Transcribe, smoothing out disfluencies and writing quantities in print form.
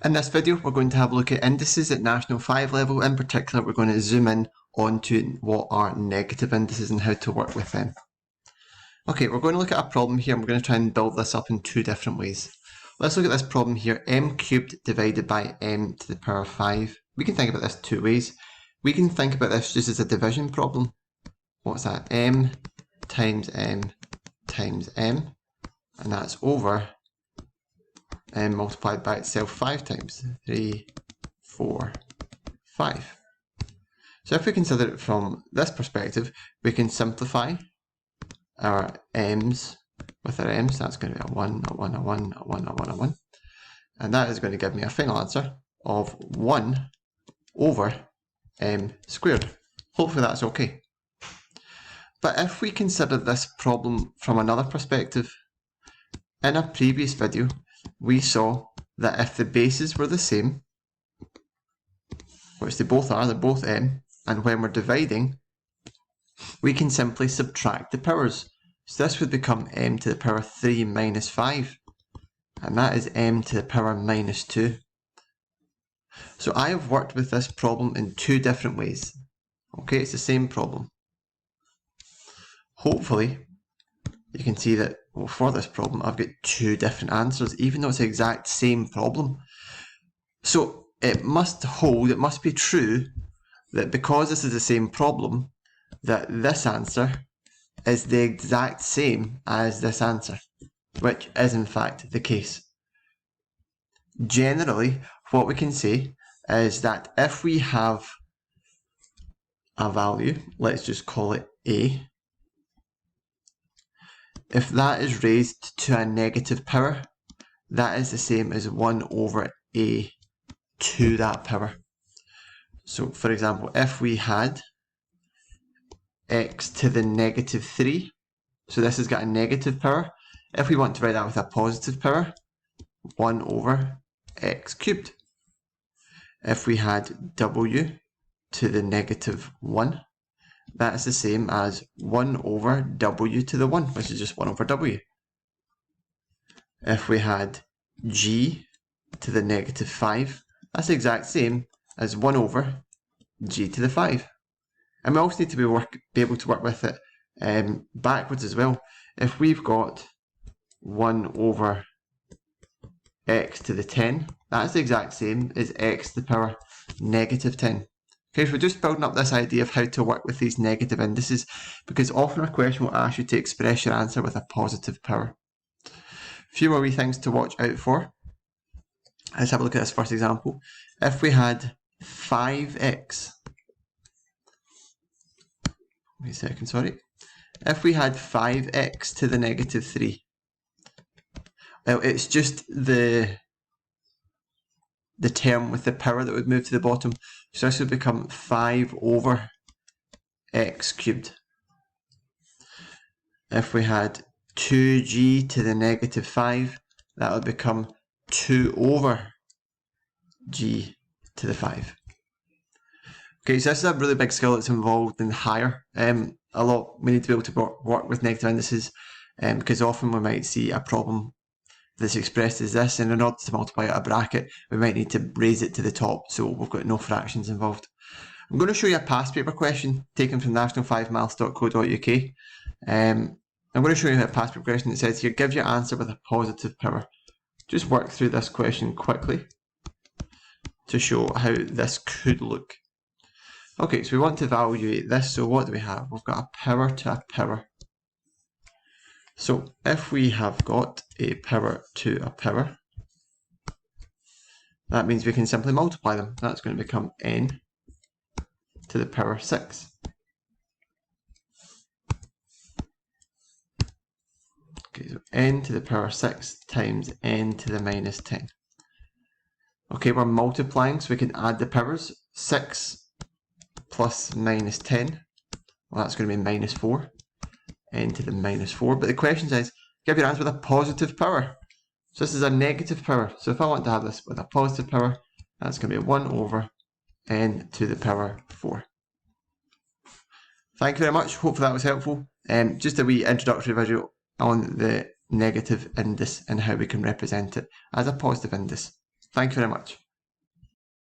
In this video, we're going to have a look at indices at National 5 level. In particular, we're going to zoom in onto what are negative indices and how to work with them. Okay, we're going to look at a problem here, and we're going to try and build this up in two different ways. Let's look at this problem here, m cubed divided by m to the power of 5. We can think about this two ways. We can think about this just as a division problem. What's that? M times m times m, and that's over m multiplied by itself 5 times. 3, 4, 5. So if we consider it from this perspective, we can simplify our m's with our m's. That's going to be a 1, a 1, a 1, a 1, a 1, a 1. And that is going to give me a final answer of 1 over m squared. Hopefully that's okay. But if we consider this problem from another perspective, in a previous video, we saw that if the bases were the same, which they both are, they're both m, and when we're dividing, we can simply subtract the powers. So this would become m to the power 3 minus 5, and that is m to the power minus 2. So I have worked with this problem in two different ways. Okay, it's the same problem. Hopefully, you can see that, well, for this problem, I've got two different answers, even though it's the exact same problem. So it must hold, it must be true, that because this is the same problem, that this answer is the exact same as this answer, which is in fact the case. Generally, what we can say is that if we have a value, let's just call it a, if that is raised to a negative power, that is the same as 1 over a to that power. So for example, if we had x to the negative 3, so this has got a negative power. If we want to write that with a positive power, 1 over x cubed. If we had w to the negative 1, that is the same as 1 over w to the 1, which is just 1 over w. If we had g to the negative 5, that's the exact same as 1 over g to the 5. And we also need to be able to work with it backwards as well. If we've got 1 over x to the 10, that's the exact same as x to the power negative 10. Okay, so we're just building up this idea of how to work with these negative indices, because often a question will ask you to express your answer with a positive power. A few more wee things to watch out for. Let's have a look at this first example. If we had 5x, wait a second, sorry. If we had 5x to the negative 3, well, it's just the term with the power that would move to the bottom. So this would become 5 over x cubed. If we had 2g to the negative 5, that would become 2 over g to the 5. Okay, so this is a really big skill that's involved in higher. A lot, we need to be able to work with negative indices, because often we might see a problem that's expressed as this, and in order to multiply out a bracket, we might need to raise it to the top, so we've got no fractions involved. I'm going to show you a past paper question taken from national5maths.co.uk. I'm going to show you a past paper question that says here, give your answer with a positive power. Just work through this question quickly to show how this could look. Okay, so we want to evaluate this, so what do we have? We've got a power to a power. So if we have got a power to a power, that means we can simply multiply them. That's going to become n to the power 6. Okay, so n to the power 6 times n to the minus 10. Okay, we're multiplying, so we can add the powers. 6 plus minus 10, well, that's going to be minus 4. N to the minus 4, but the question says give your answer with a positive power. So this is a negative power, so if I want to have this with a positive power, that's going to be 1 over n to the power 4. Thank you very much, hopefully that was helpful. Just a wee introductory video on the negative index and how we can represent it as a positive index. Thank you very much.